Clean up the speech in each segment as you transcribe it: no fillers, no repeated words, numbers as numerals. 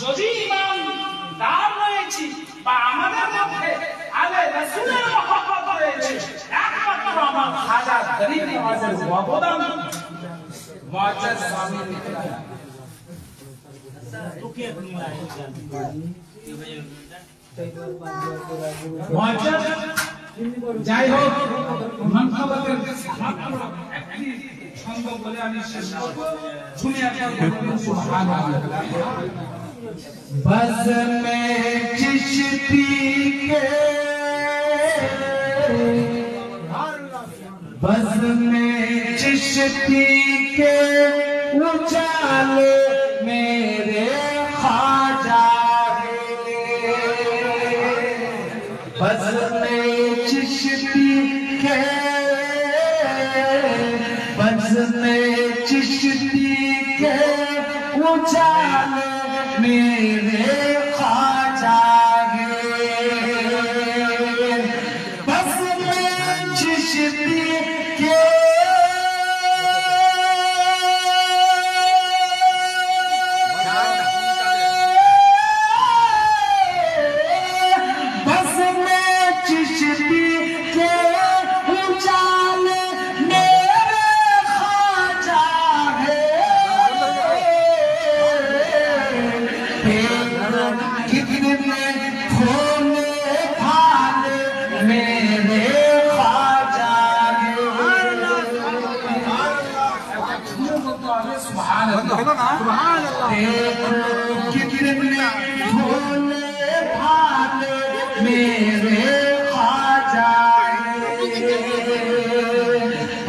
যদি ইমাম দার রয়েছে বা আমাদের মধ্যে আলে রাসূলের মহব্বত রয়েছে, একমাত্র আমার খাজা গরিব নওয়াজের অবদান মুআজ্জাজ স্বামী মুআজ্জাজ যাই হোক মানকাবাতের একটি ছন্দ বলে আমি শেষ করব। শুনে আপনারা সুবহানাল্লাহ। बज़ में चिश्ती के बज़ में चिश्ती के उजाले मेरे ख्वाजा बज़ में चिश्ती के बज़ में चिश्ती के उजाले मेरे ख्वाजा बस में चिश्ती के बस में चिश्ती के उजाले मेरे ख्वाजा कितने खोले भाले मेरे ख्वाजा कितने खोले भाले मेरे ख्वाजा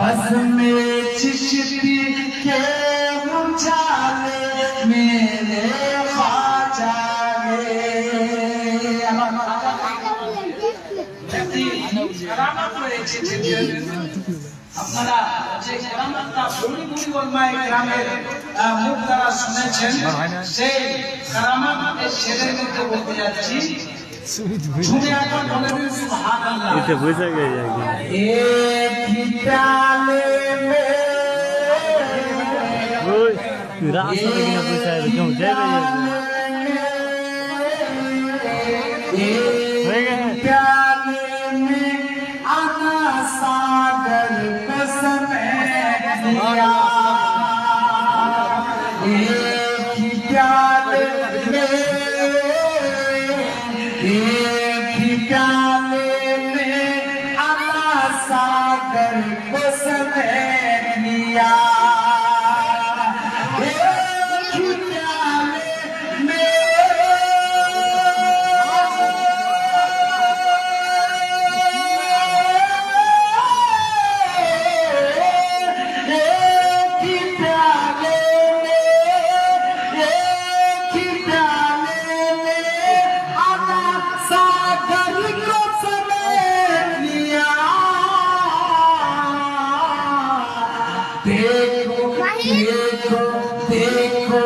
बस में चिश्ती के उजाले मेरे ख्वाजा আপনারা যে কেরামতটা বুড়ি বুড়ি ওলমায়ে কেরামের মুখ দ্বারা শুনেছেন, সেই কেরামতের শেরের মধ্যে বলতে যাচ্ছি। শুনে একবার বলে দিন সুবহানাল্লাহ। এটা বুঝা গেছে এক হিতালে মে ওই রাস্তা কিনা বুঝা গেছে কেউ যাবে হয়ে গেছে सागर कसम दिया एक ही प्याले में एक ही प्याले में आना सागर कसम दिया एक ही प्याले में देखो देखो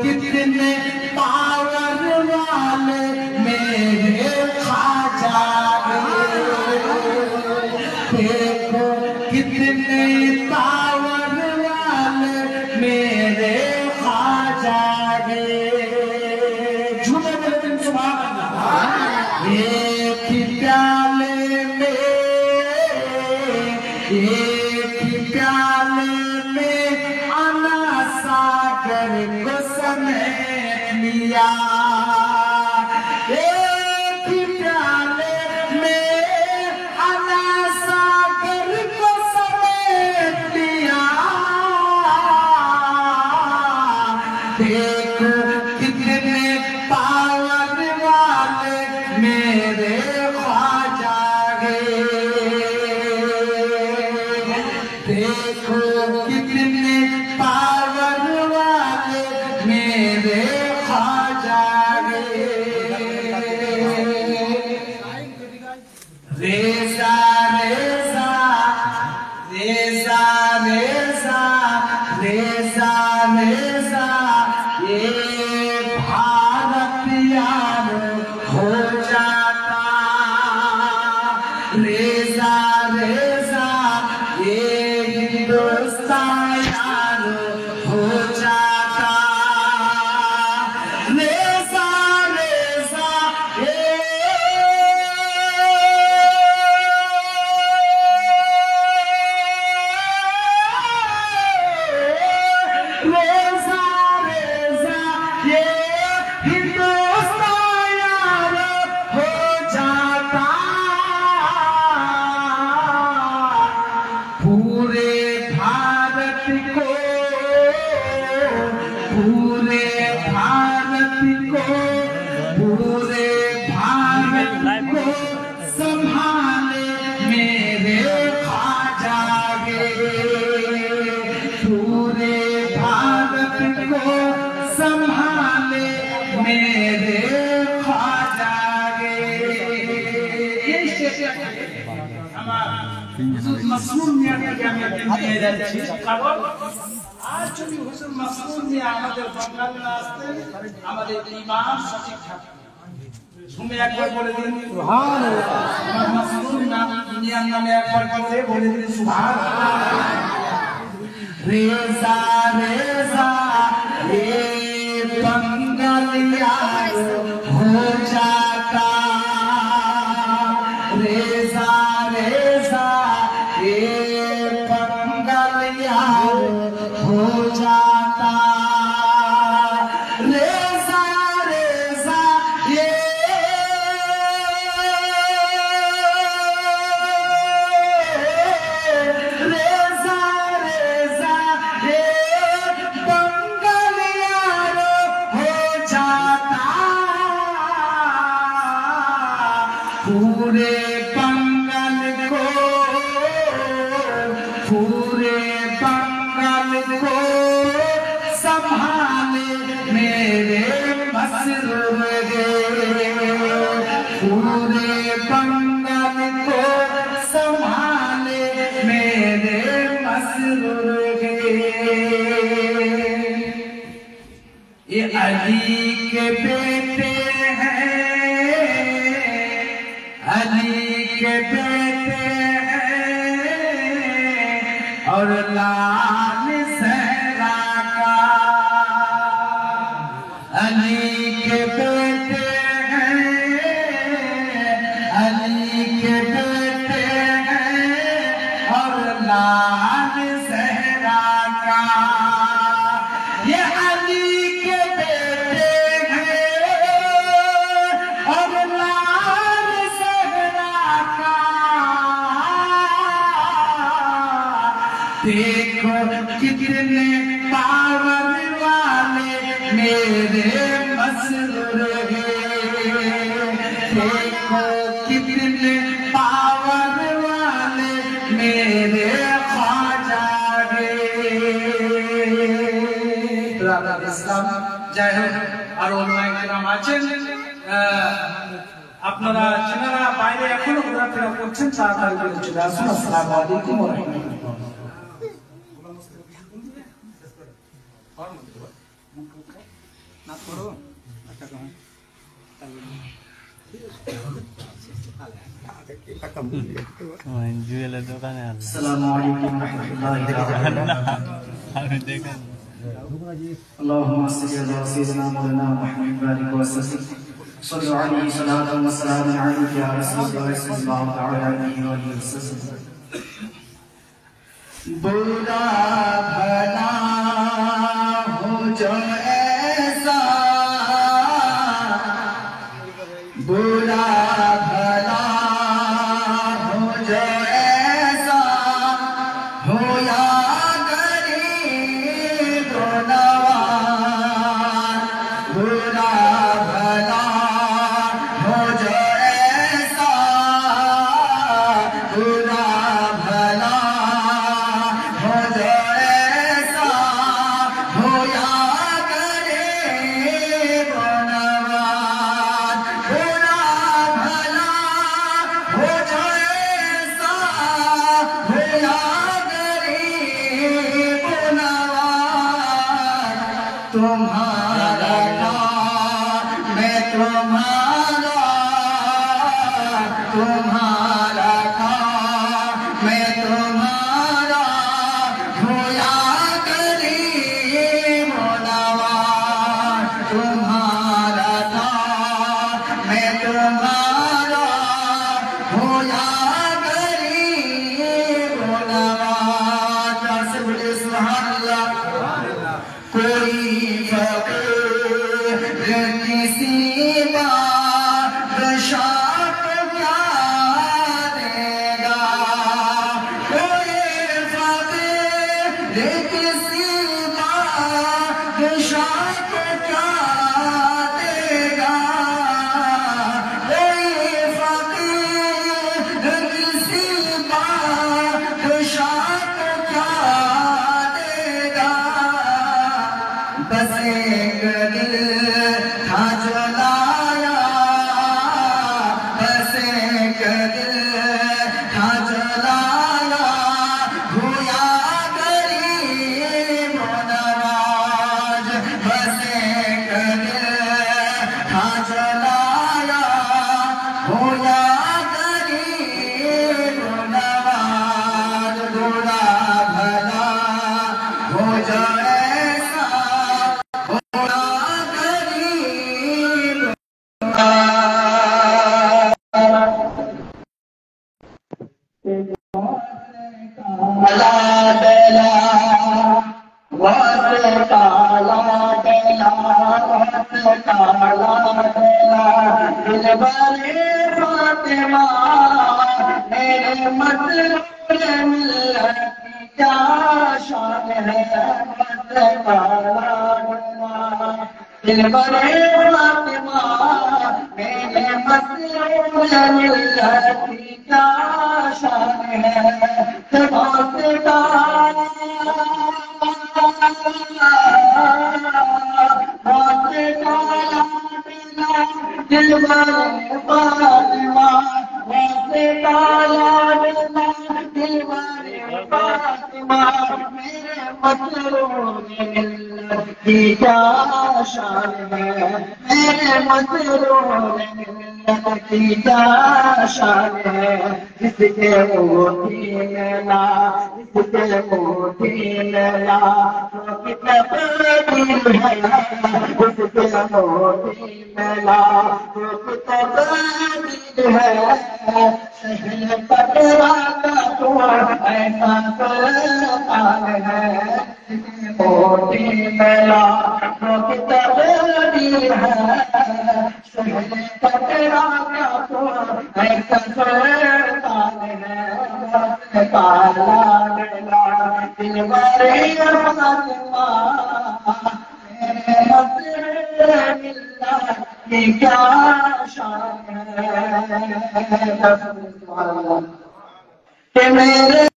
कितने पावर वाले मेरे ख्वाजा देखो कितने पावर वाले मेरे ख्वाजा झूठे बोलते हैं सुभान अल्लाह। एक ही प्याले में एक ही प्याले में आना सागर को समेट लिया एक ही प्याले में आना सागर को समेट लिया देखो कितने पावर वाले मेरे ख्वाजा देखो कितने पावर वाले मेरे ख्वाजा रेजा रेजा रेजा रेजा रेजा रेजा ये भारत यार हो जाता रेजा रेजा ये हिंदुस्तान यार हो जाता रेसा रेसा रेसा रेसा ये हिंदुस्तान यार हो जाता पूरे भारत को पूरे भारत को पूरे भारत को संभाले मेरे ख्वाजा गे पूरे भारत को संभाले मेरे ख्वाजा गे ये হুজুর মাসুম মিয়াকে আমি নিয়ে যাচ্ছি কারণ আজ যদি হুজুর মাসুম মিয়া আমাদের বাঙালি না আসতেন আমাদের ঈমান সঠিক থাকতো তুমি একবার বলে দিন সুবহানাল্লাহ আমার মাসুম মিয়ার নামে একবার বলে দিন সুবহানাল্লাহ रेजा रेजा ये बंगालिया हो जाता रेजा रेजा ये बंगालिया हो जाता रेजा रेजा ये रेजा रेजा ये बंगालिया हो जाता पूरे बंगाल को पूरे बंगाल को संभाले मेरे मसरूर गे पूरे बंगाल को संभाले मेरे मसरूर गे ये अली के बेटे हैं अली के बेटे हैं और लाल सहरा का अली के बेटे हैं अली के बेटे हैं और लाल सहरा का ये अली के बेटे हैं और लाल सहरा का देखो कितने पावन वाले मेरे मसरूर हैं देखो कितने पावन वाले मेरे ख्वाजा गे इस्लाम जय हो আর ওলামায়ে কেরাম আছেন আপনারা যারা বাইরে এখনো ঘোরাফেরা করছেন তাড়াতাড়ি করে চলে আসুন আসসালামু আলাইকুম ওয়া রাহমাতুল্লাহ না করো আচ্ছা জুয়েলের দোকানে আল্লাহ আসসালামু আলাইকুম ওয়া রাহমাতুল্লাহ اللهم صل على سيدنا مولانا محمد وعلى وسلم صلوا عليه صلاة وسلام عليك يا رسول الله صلى الله عليه وسلم बुरा भला हो जो ऐसा बुरा भला हो जो ऐसा हो या गरीब नवाज बुरा भला हो जो ऐसा बुरा भला हो जो ऐसा हो या गरीब नवाज बुरा भला हो जो ऐसा हो या गरीब नवाज तुम्हारा नाम मैं तुम्हारा तुम्हारा काम मैं तुम्हारा होया गरीब नवाज तुम्हारा काला गला दिल वाले फातिमा मेरे मतलब मिलत की क्या शान है मत काला गला दिल वाले फातिमा मेरे मतलब मिलत की क्या शान है बहुत दिल वाले फातिमा वैसे काला दिल वाले फातिमा मेरे मसरूर मिल्लत की क्या शान है मेरे मसरूर मिल्लत की क्या शान है जिसके मोती मेला जिसके मोती मेला वो कितना दिल है जिसके मोती मेला वो कितना दिल है शहर पटवा का तो ऐसा सरकार है मोती मेला वो कितना दिल है शहर पटवा का तो ऐसा सरकार है काला गला दिल वाले फातिमा मेरे मसरूर मिल्लत की क्या शान है कि मेरे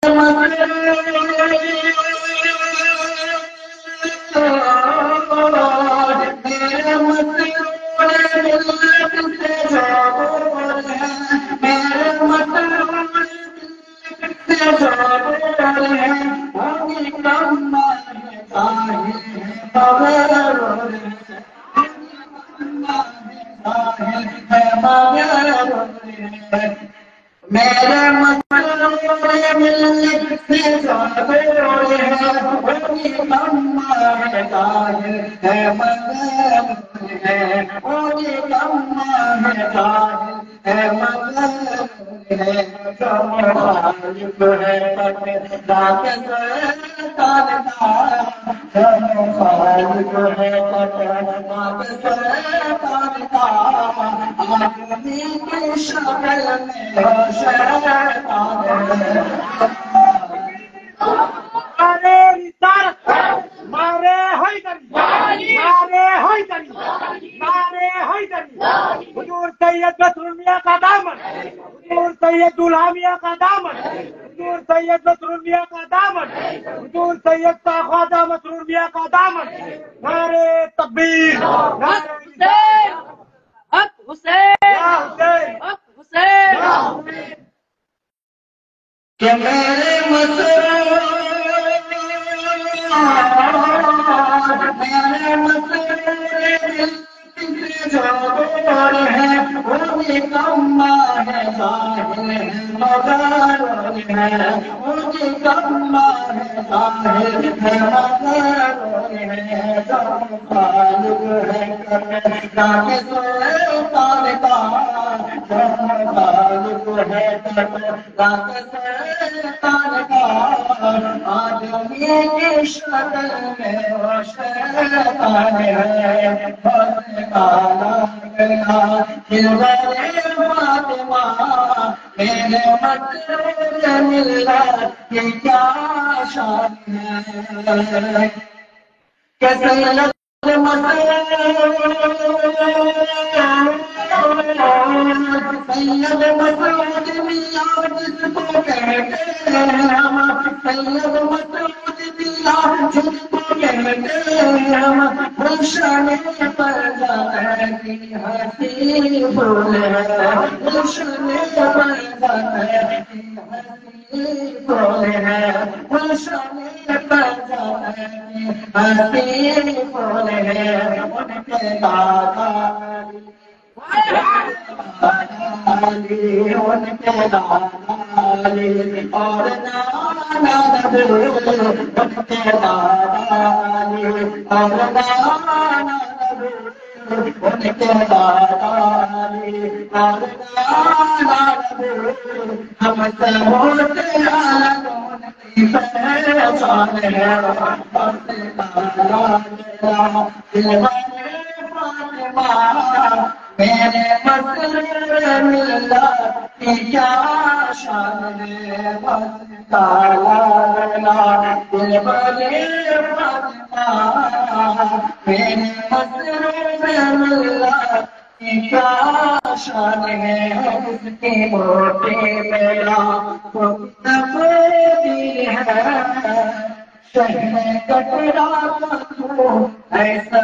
मेरे मसरूर मिल्लत से ज़ाहिर है वही अम्मा है ज़ाहिर है मगर है वही अम्मा है ज़ाहिर है मगर है जो मुखालिफ है रात सरकारदा जो मुखालिफ है रात सरकारदा आदमी की शक्ल में मारे रिसालत मारे हैदरी मारे हैदरी मारे हैदरी हुजूर सैयद बदरुल मियां का दामन हुजूर सैयद दुल्हा मियां का दामन हुजूर सैयद बदरुल मियां का दामन हुजूर सैयद ख्वाजा मसरूर मियां का दामन नारे तकबीर नारे हक हुसैन या हुसैन हक हुसैन कि मेरे मसरूर जोर है वो भी कम्मा है ज़ाहिर है मगर है वो भी कम्मा है ज़ाहिर है मगर है जब खालिक है करना के सुल्तान का जब खालिक है करना के सुल्तान का आदमी की शक्ल में वो शैतान है काला गला दिल वाले फातिमा मेरे मसरूर मिल्लत की क्या शान है कि सैयद सैयद मसरूर मियां जिसको कहते हैं हम सैयद मसरूर मियां जिसको कहते हैं हम गुलशन पर जाए की हंसी फूल है गुलशन पर जाए की हंसी फूल है गुलशन पर जाए की हंसी फूल है उनके दादा उनके दादाली और नाना उनके दादाली और नाना उनके दादाली और नाना हमसे होते अलग उनकी पहचान है दिल वाले फातिमा मेरे मसले मिला की क्या शान है बस काला गला दिल बने फातिमा मेरे मसले मिला की क्या शान है उसकी मोटी मेरा दिल है शहर कटरा को ऐसा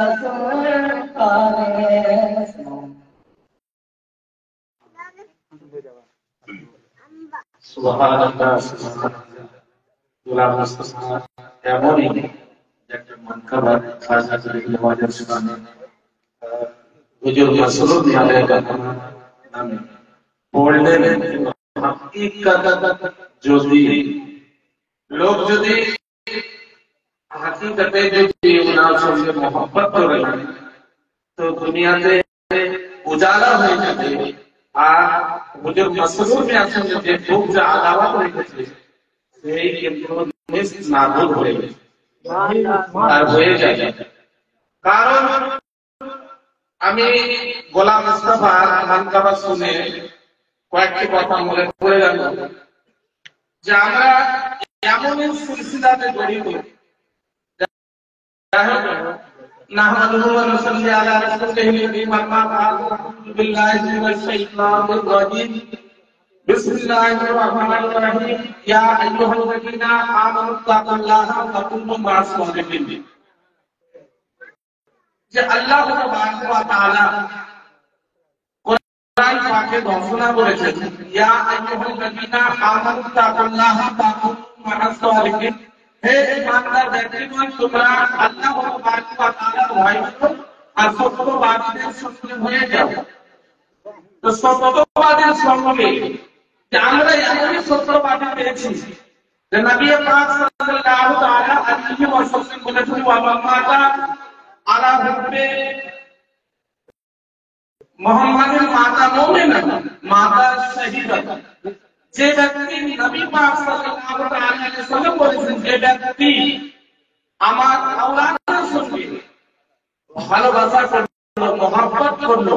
সুবহানাল্লাহ গুলাম মুস্তাফা এমনই একটা মানকাবা খাজা জলিল ওয়াজের সুনানে হুজুর মাসরুর আলাইহির নামে পড়লেন হাকিকত যদি লোক যদি হাকিকতে যদি ওনার সঙ্গে মোহাব্বত করে তো দুনিয়াতে উজালা হয়ে যাবে আর হুজুর মাসরুর में আছেন যে খুব যে আদাওয়াত রেখেছে সেই কিন্তু মিস নাবুদ হয়ে গেছে আর হয়ে যাবে কারণ আমি গোলাম মুস্তাফার মানকাবা শুনে কয়েকটি কথা মনে পড়ে গেল যে আমরা এমনই সিলসিলাতে জড়িত نحمده ونصلي على رسوله الكريم أما بعد أعوذ بالله من الشيطان الرجيم بسم الله الرحمن الرحيم يا أيها الذين آمنوا اتقوا الله وكونوا مع الصادقين যে আল্লাহ তাবারক ওয়া তাআলা কোরআন পাকে ঘোষণা করেছেন ইয়া আইয়ুহাল্লাযীনা আমানু তাকুল্লাহা ওয়া কুনু মা'আস সালিহিন হে ঈমানদার ব্যক্তিগণ তোমরা আল্লাহ তাবারক ওয়া তাআলার ভয় করো আর সত্যবাদীদের সঙ্গে হয়ে যাও তো সত্যবাদীর সঙ্গে যে আমরা এমনই সত্যবাদী পেয়েছি যে নবী পাক সাল্লাল্লাহু তাআলা আলাইহি ওয়াসাল্লাম বলেছেন ওয়া মাতা আলা হুব্বে মুহাম্মাদের মাতা মুমিনা মাতা শহীদা যে ব্যক্তি নবী পাক সাল্লাল্লাহু আলাইহি ওয়াসাল্লাম বলেছেন যে ব্যক্তি আমার আওলাদের সঙ্গে ভালোবাসা করলো মহব্বত করলো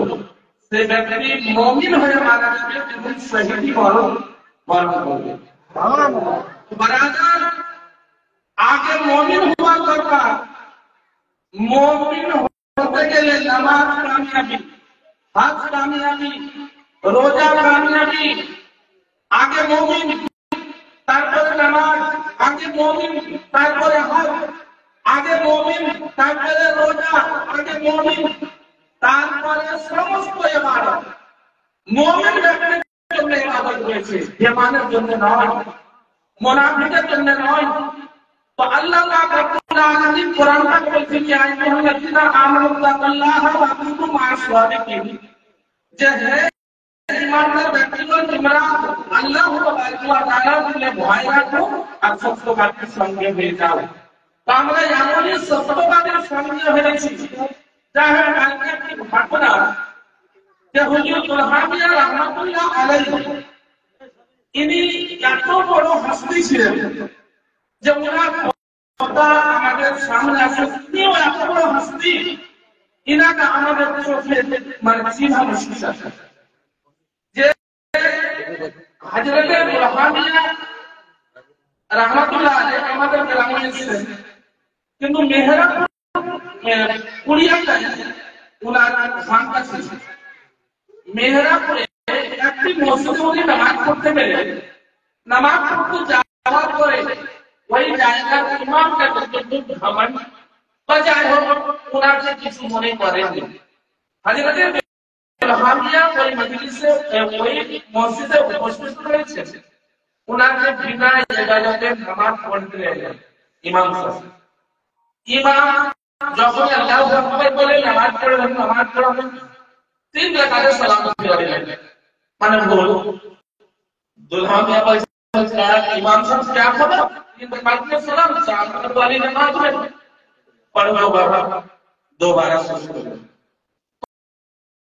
সে ব্যক্তি মুমিন হয়ে মারা যাবে এবং শহীদি বরণ করবে সুবহানাল্লাহ বারাদার আগে মুমিন হওয়া দরকার মুমিন হতে গেলে নামাজ কামিয়াবি হজ কামিয়াবি রোজা কামিয়াবি আগে মুমিন তারপরে নামাজ আগে মুমিন তারপরে হজ আগে মুমিন তারপরে রোজা আগে মুমিন তারপরে সমস্ত ইবাদত মুমিন ব্যক্তির জন্য ইবাদত রয়েছে বেঈমানের জন্য নয় মুনাফিকের জন্য নয় তো আল্লাহ পাক রব্বুল আলামিন কোরআন পাক বলছেন যে আইয়ুহাল্লাযীনা আমানু তাকুল্লাহা ওয়া কুনু মা'আস সাদিকিন যে হে ঈমানদার ব্যক্তিগণ তোমরা আল্লাহ তাবারক ওয়া তাআলাকে ভয় রাখো আর সত্যবাদীর সঙ্গে হয়ে যাও তো আমরা এমনই সত্যবাদীর সঙ্গে হয়েছি যারা কালকে একটি ঘটনা যে হুজুর তুলহামিয়া রাহমাতুল্লাহ আলাইহি ইনি এত বড় হস্তি ছিলেন যে ওনার কথা আমাদের সামনে আসে তিনিও এত বড় হস্তি ইনাকে আমাদের চোখে মানে চিনা মুশকিল আছে যে হযরতে তুলহামিয়া রাহমাতুল্লাহ আলাইহি আমাদের গ্রামে ছিলেন কিন্তু মেহরাপুর কুড়িয়াটায় ওনার খানকা ছিল মেহরাপুরে একটি মসজিদে উনি নামাজ পড়তে পেরে নামাজ পড়তে যাওয়ার পরে ওই জায়গার ইমামটা যতটুকু ভ্রমণ বা যাই হোক ওনার যে কিছু মনে করেননি হযরতে তুলহামিয়া ওই মজলিসে ওই মসজিদে উপস্থিত রয়েছে ওনার যে বিনা ইবাদতে নামাজ পড়তে এলেন ইমাম সাহেব ইমাম যখন আল্লাহু আকবার বলে নামাজ পড়বেন তিন রাকাতে সালাম ফিরাবেন মানে বল দুলহামিয়া বলছে ইমাম সাহেব क्या खबर तीन रकात में सलाम चार रकात वाली नमाज में पढ़ लो बाबा दोबारा शुरू करो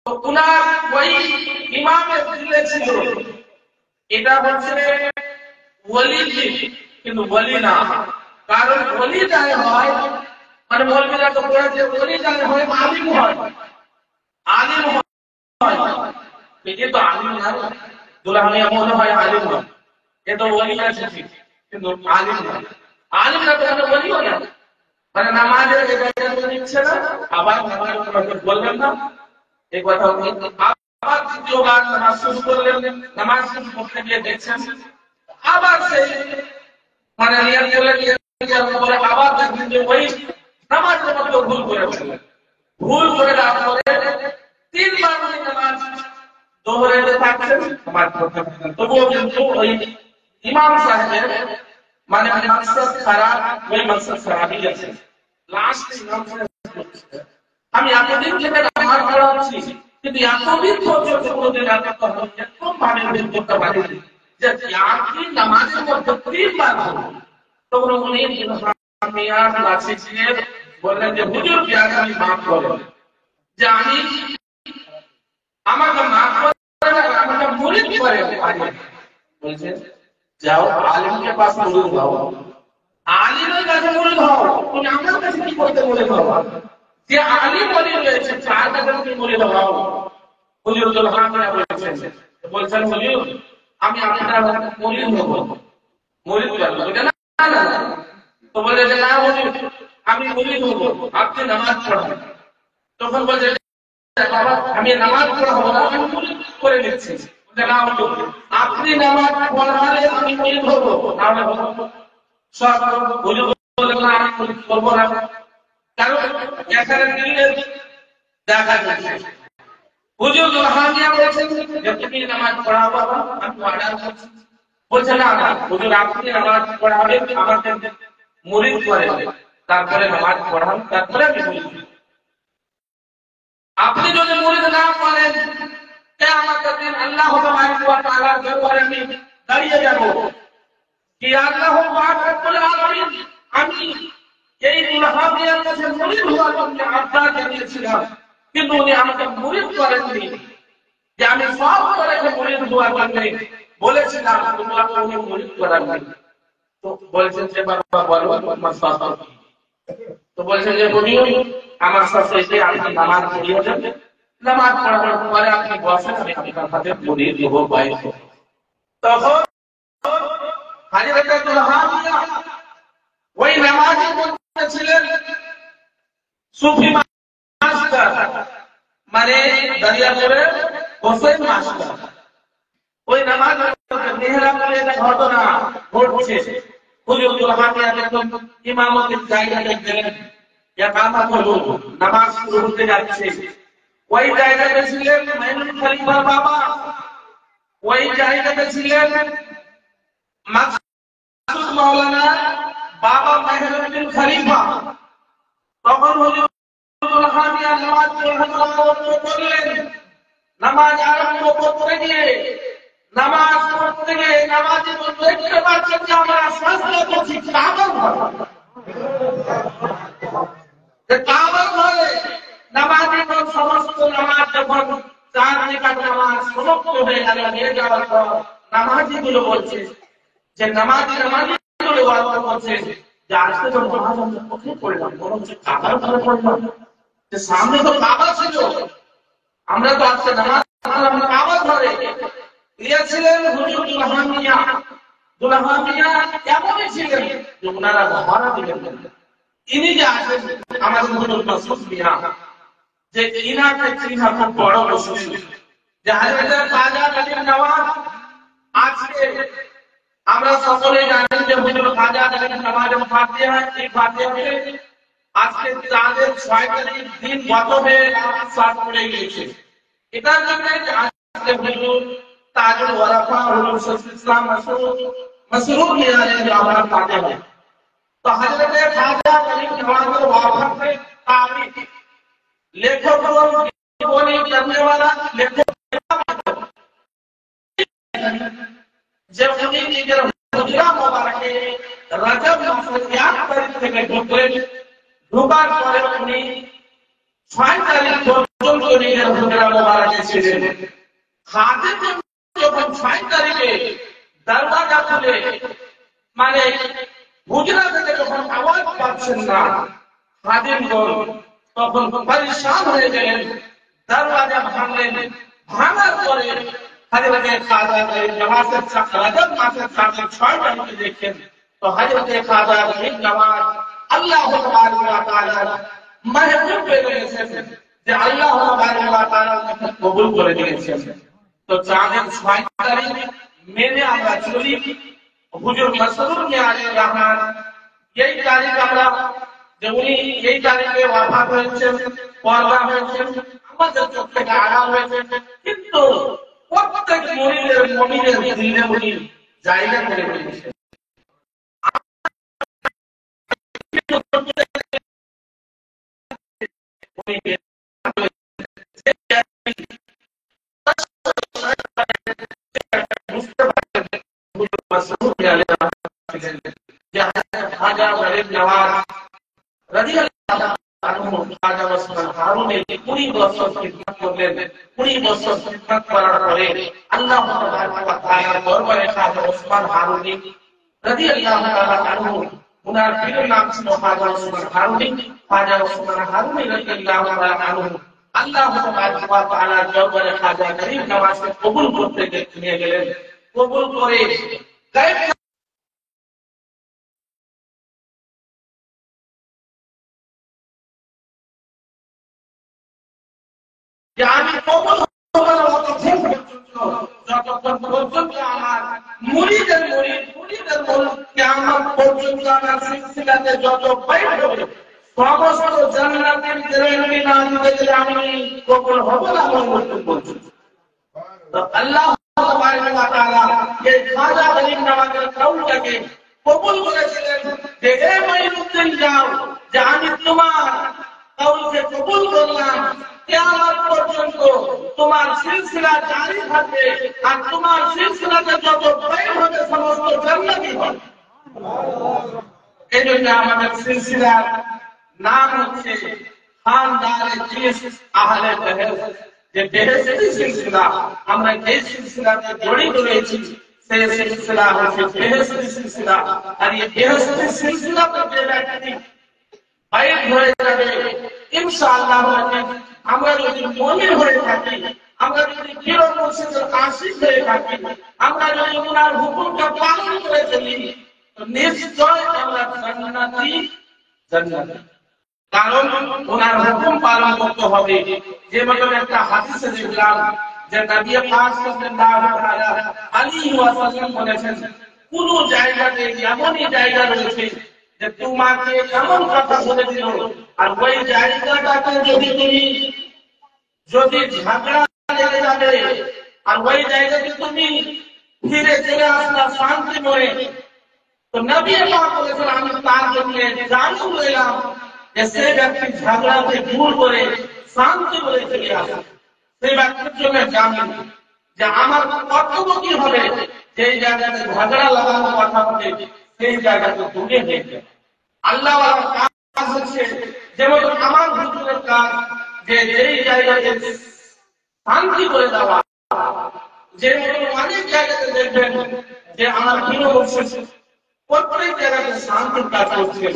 तो उनार वही ইমামের দিলে ছিল এটা হচ্ছে ওলি কিন্তু ওলি না কারণ ওলি যায় হয় মানে মৌলবীরা তো বলে যে ওলি যায় হয় আলিম হয় ये तो आलिम ना दुल्हनिया मने হয় আলিম না এ তো ওলি আছে ঠিক কিন্তু আলিম না আলিম না তো মানে ওলিও না মানে নামাজের ইবাদত নিচ্ছে না আবার নামাজের কথা বলবেন না এই কথা আবার দ্বিতীয়বার নামাজ শুরু করলেন নামাজ শুরু করতে গিয়ে দেখছেন আবার সেই মানে নিয়ত করে আবার দেখবেন যে ওই নামাজের মধ্যে ভুল করে ফেললেন ভুল করে দেওয়ার পরে তিনবার নামাজ दोहराते থাকছেন নামাজ পড়তে থাকছেন তবুও কিন্তু ওই ইমাম সাহেবের মানে মাকসাদ খারাপ ওই মাকসাদ খারাপই আছে লাস্ট ইমাম সাহেব আমি এতদিন থেকে নামাজ পড়াচ্ছি কিন্তু এতদিন পর্যন্ত কোনোদিন এরকম ভাবে বের করতে পারিনি যে ইয়াকি নামাজের মধ্যে তিনবার তখন উনি মিয়ার কাছে গিয়ে বললেন যে হুজুর কি আমি মাফ করবেন যে আমি আমাকে মাফ করে আমাকে মুরিদ করে বলছে যাও আলিমের পাশ মুরিদ হও আলিমের কাছে মুরিদ হও তুমি আমার কাছে কি করতে মুরিদ হও যে আলিম বলে রয়েছে চার কাছে তুমি মুরিদ হও হুজুর দুলহানিয়া বলছেন হুজুর আমি আপনার মুরিদ হব মুরিদ করব এটা না তো বলে যে না হুজুর আমি মুরিদ হব আপনি নামাজ পড়ান তখন বলে বাবা আমি নামাজ পড়াবো না আমি মুরিদ করে নিচ্ছি না আপনি নামাজ পড়ালে আমি মুরিদ হব তাহলে সব হুজুর বলেন না আমি মুরিদ করব না কারণ এখানে দিলে দেখা যাচ্ছে হুজুর দুলহানিয়া বলেছেন যে তুমি নামাজ পড়াবো আমি অর্ডার করছি বলছে না না হুজুর আপনি নামাজ পড়াবেন আমাকে মুরিদ করে তারপরে নামাজ পড়ান তারপরে আমি মুরিদ আপনি যদি মুরিদ না করেন কিয়ামতের দিন আল্লাহ তাবারক ওয়া তাআলার দরবারে আমি দাঁড়িয়ে যাব কি আল্লাহ পাক রব্বুল আলামিন আমি এই দুলহানিয়ার কাছে মুরিদ হওয়ার জন্য আবদার জানিয়েছিলাম কিন্তু উনি আমাকে মুরিদ করেননি যে আমি সব করে মুরিদ হওয়ার জন্য বলেছিলাম তোমাকে উনি মুরিদ করেননি তো বলেছেন যে বাবা বলো তোমার শাস্ত্র কি তো বলেছেন যে হুজুর আমার শাস্ত্র এসে আপনি নামাজ পড়িয়ে যান নামাজ পড়ার পরে আপনি বসেন আমি আপনার হাতে মুরিদ হব বাইশ তখন হযরত দুলহানিয়া ওই নামাজের মধ্যে ছিলেন সুফি মাস্টার মানে দরিয়াপুরে হোসেন মাস্টার ওই নামাজ মেহরাবের একটা ঘটনা ঘটছে হুজুর দুলহানিয়া যখন ইমামতের জায়গাতে গেলেন ইকামত হলো নামাজ শুরু হতে যাচ্ছে ওই জায়গাতে ছিলেন মাইনুল খলিফার বাবা ওই জায়গাতে ছিলেন মাকসুদ মাওলানা বাবা মেহরুদ্দিন খলিফা তখন হুজুর দুলহানিয়া নামাজ পড়লেন নামাজ আরম্ভ করতে গিয়ে নামাজ পড়তে গিয়ে নামাজের মধ্যে দেখতে পাচ্ছেন যে আমরা সাজদা করছি কাবার ঘরে কাবার ঘরে নামাজের সমস্ত নামাজ যখন 4 রাকাত নামাজ সমাপ্ত হয়ে গেল হয়ে যাওয়ার পর নামাজীগুলো বলছে যে নামাজীগুলো ওয়াদা করছে যে আজকে যখন নামাজ আমরা কোথায় পড়লাম বরং কাবার ঘরে পড়লাম যে সামনে তো কাবা ছিল আমরা তো আজকে নামাজ পড়লাম কাবার ঘরে দিয়েছিলেন হুজুর দুলহানিয়া এমনই ছিলেন যে ওনারা ভাড়া দিলেন ইনি যে আসেন আমাদের হুজুর মাসুদ মিয়া যে ইনাকে চিনা খুব বড় মুশকিল যে হযরত খাজা গরিব নওয়াজ আজকে আমরা সকলে জানি যে হুজুর খাজা গরিব নওয়াজের ফাতিহা এই ফাতিহাতে আজকে তাদের 6 তারিখ দিন গত হয়ে সাত পড়ে গিয়েছে এটার জন্য আজকে হুজুর তাজুল ওয়ারাফা হুজুর শাইখুল ইসলাম মাসরুর মিয়ানের আমরা পাতে হয় তো হযরত খাজা গরিব নওয়াজের ওয়াফাতে তারিখ लेखक জীবনী करने वाला लेखक जब उन्हीं নিজের হুজরা মোবারকে রজব মাসের 1 তারিখ থেকে ঢোকার পরে উনি 6 তারিখ পর্যন্ত নিজের হুজরা মোবারকে ছিলেন খাদিম যখন 6 তারিখে দরজা খুলে মানে হুজরা থেকে যখন আওয়াজ পাচ্ছেন না খাদিমগণ তখন পরেশান হয়ে গেলেন দরজা ভাঙলেন ভাঙার পরে হযরতে খাজা গরিব নওয়াজের রজব মাসের চাঁদের 6 তারিখে দেখেন তো হযরতে খাজা গরিব নওয়াজ আল্লাহ তাবারক ওয়া তাআলা মাহবুব পেয়ে গেছেন যে আল্লাহ তাবারক ওয়া তাআলা কবুল করে নিয়েছেন। তো চাঁদের 6 তারিখ মেনে আমরা চলি হুজুর মাসরুর মিয়ারে রহমান এই তারিখ আমরা যে উনি এই তারিখে ওয়াফাত হয়েছেন, পরদা হয়েছেন, আমাদের চোখ থেকে আড়াল হয়েছে, কিন্তু প্রত্যেক মুমিনের দিলে উনি জায়গা করে নিয়েছেন। খাজা গরিব নওয়াজ রাদিয়াল্লাহু আনহু খাজা ওসমান হারুনের 20 বছর খিদমত করলেন। 20 বছর খিদমত করার পরে আল্লাহ তাবারক ওয়া তাআলার দরবারে খাজা ওসমান হারুনি রাদিয়াল্লাহু তাআলা আনহু উনার পীরের নাম ছিল খাজা ওসমান হারুনি। খাজা ওসমান হারুনি রাদিয়াল্লাহু তাআলা আনহু আল্লাহ তাবারক ওয়া তাআলার দরবারে খাজা গরিব নওয়াজকে কবুল করতে নিয়ে গেলেন। কবুল করে গায়েব যে আমি কবুল হবার অতক্ষণ যতক্ষণ পর্যন্ত আমার মুরিদের কিয়ামত পর্যন্ত আমার সিলসিলাতে যত বাইর হবে সমস্ত জান্নাতের গ্যারান্টি না দিতে গেলে আমি কবুল হব না বলতে বলছি। তো আল্লাহ তাবারক ওয়া তাআলা এই খাজা গরিব নওয়াজের কওলটাকে কবুল করেছিলেন যে হে মাইনুদ্দিন যাও যে আমি তোমার কওলকে কবুল করলাম, কিয়ামত পর্যন্ত তোমার সিলসিলা জারি থাকবে আর তোমার সিলসিলাতে যত বাইর হবে সমস্ত জান্নাতি হবে। এই জন্য আমাদের সিলসিলার নাম হচ্ছে খানদারে জিস আহলে বেহেশত, যে বেহেশতি সিলসিলা। আমরা যে সিলসিলাতে জড়িত রয়েছি সেই সিলসিলা হচ্ছে বেহেশতি সিলসিলা। আর এই বেহেশতি সিলসিলাতে যে ব্যক্তি বাইর হয়ে যাবে ইনশাআল্লাহ আমরা যদি মুমিন হয়ে থাকি, আমরা যদি পীর মুর্শিদের আশিক হয়ে থাকি, আমরা যদি ওনার হুকুমকে পালন করে চলি তো নিশ্চয় আমরা জান্নাতি। কারণ ওনার হুকুম পালন করতে হবে। যেমন একটা হাদিসে দেখলাম যে নবী পাক সাল্লাল্লাহু আলাইহি ওয়াসাল্লাম বলেছেন কোন জায়গাতে এমনই জায়গা রয়েছে যে তোমাকে এমন কথা বলে দিল আর ওই জায়গাটাতে যদি ঝগড়া লেগে যাবে আর ওই জায়গাতে তুমি ফিরে চলে আসলা শান্তি মনে, তো নবী পাক বলেছেন আমি তার জন্য জামিন লইলাম যে সেই ব্যক্তি ঝগড়াকে দূর করে শান্তি বলে চলে আসে। সেই ব্যক্তির জন্য জামিন যে আমার কর্তব্য কি হবে, যেই জায়গাতে ঝগড়া লাগানোর কথা হবে সেই জায়গাতে দূরে হয়ে যায়। আল্লাহ কাজ হচ্ছে যেমন আমার হুজুরের কাজ যে যেই জায়গাতে শান্তি করে দেওয়া, যে অনেক জায়গাতে দেখবেন যে আমার পীর মুর্শিদ প্রত্যেক জায়গাতে শান্তির কাজ করছেন।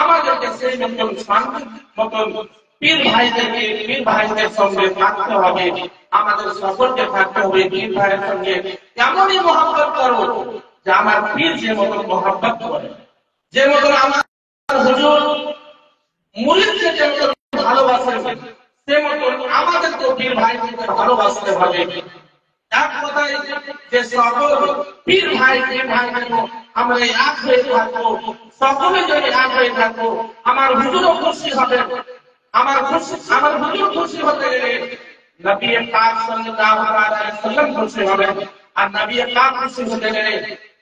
আমাদেরকে সেই মতন শান্তির মতন পীর ভাইদের সঙ্গে থাকতে হবে, আমাদের সকলকে থাকতে হবে পীর ভাইয়ের সঙ্গে এমনই মহব্বত করো যে আমার পীর যে মতন মহব্বত করে, যে মতন আমার হুজুর মুরিদকে যে মতন ভালোবাসে সে মতন আমাদেরকে পীর ভাইদেরকে ভালোবাসতে হবে। এক কথায় যে সকল পীর ভাই আমরা এক হয়ে থাকবো, সকলে যদি এক হয়ে থাকবো আমার হুজুরও খুশি হবে। আমার হুজুর খুশি হতে গেলে নবী পাক সাল্লাল্লাহু আলাইহি ওয়াসাল্লাম খুশি হবেন, আর নবী পাক খুশি হতে গেলে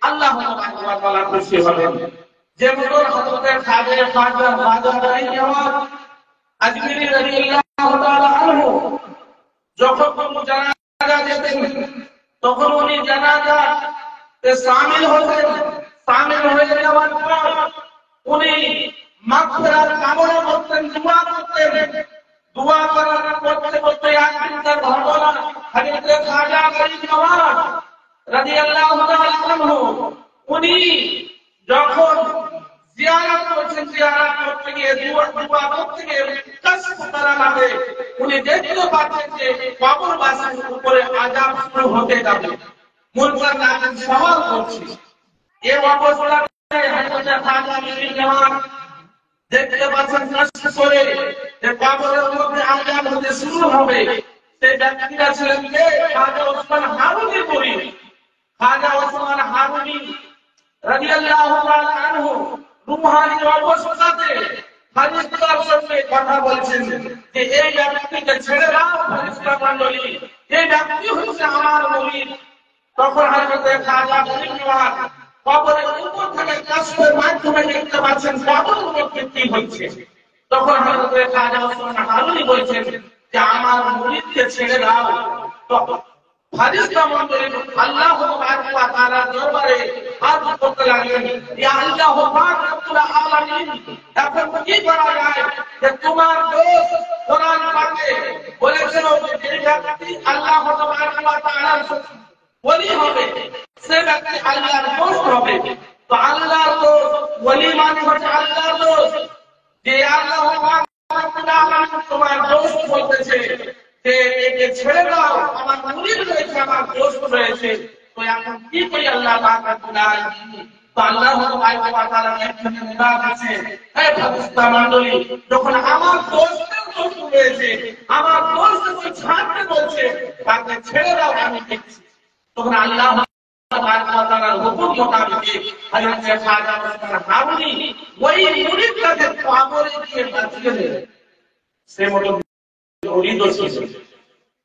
আল্লাহ তাবারক ওয়া তাআলা খুশি হবেন। যেমন হযরত খাজা গরিব নওয়াজ আজমিরি রাদিয়াল্লাহু তাআলা আনহু যখন কোন জানাজা যেতেন তখন উনি জানাজাতে শামিল হয়ে যাওয়ার পর উনি মাগফিরাত কামনা করতেন, দোয়া করতেন। দোয়া করতে একদিন তার ঘটনা হযরত খাজা গরিব নওয়াজ রাদিয়াল্লাহু তাআলা আনহু উনি যখন জিয়ারত করতে গিয়ে দোয়া করতে গিয়ে কষ্ট হবে উনি দেখতে পাচ্ছেন যে কবরবাসীর উপরে আযাব শুরু হতে যাবে। মুনকার নাকির সওয়াল করছে, এই অবস্থাতে হযরত খাজা মীর জামান দেখতে পাচ্ছেন কষ্ট করে যে কবরের মধ্যে আযাব হতে শুরু হবে। সেই ব্যক্তিরা ছিলেন কে? খাজা ওসমান হারুনি মুরিদ। খাজা ওসমান হারুনি রাদিয়াল্লাহু তাআলা আনহু রুহানি অবস্থাতে ফেরেশতার সঙ্গে কথা বলছেন যে এই ব্যক্তিকে ছেড়ে দাও ফেরেশতা মণ্ডলী, এই ব্যক্তি হচ্ছে আমার মুরিদ। তখন হযরত খাজা মীর জামান কবরের উপর থেকে কাশফের মাধ্যমে দেখতে পাচ্ছেন কবরের মধ্যে কি হচ্ছে। তখন হযরত খাজা ওসমান হারুনি বলছেন যে আমার মুরিদকে ছেড়ে দাও। তখন ফেরেশতা মণ্ডলী আল্লাহ তাআলার দরবারে হাত করতে লাগলেন, ইয়া আল্লাহ পাক রব্বুল আলামিন, এখন কি করা যায় যে তোমার দোস্ত কোরআন পাকে বলেছিল যে যে ব্যক্তি আল্লাহ তাআলার ওলি হবে সে ব্যক্তি আল্লাহর দোস্ত হবে। তো আল্লাহর দোস্ত ওলি মানে হচ্ছে আল্লাহর দোস্ত। যে আল্লাহ পাক রব্বুল আলামিন তোমার দোস্ত বলতেছে যে একে ছেড়ে দাও, আমার মুরিদ রয়েছে, আমার দোস্ত রয়েছে, তো এখন কি করি আল্লাহ পাক রব্বুল আলামিন? তো আল্লাহ তাআলার একখানে মুরাদ আছে, হে ফেরেশতা মণ্ডলী, যখন আমার দোস্তের দোস্ত রয়েছে, আমার দোস্তকে ছাড়তে বলছে, তাকে ছেড়ে দাও, আমি দেখছি। তখন আল্লাহ তাআলার হুকুম মোতাবেক হযরত খাজা ওসমান হারুনি ওই মুরিদটাকে কবরে দিয়ে বাঁচিয়ে দিলেন। সে মতো মুরিদ ছিল,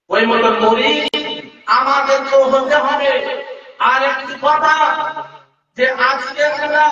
ওই মতো মুরিদ আমাদেরকে হতে হবে। আর একটি কথা যে আজকে আমরা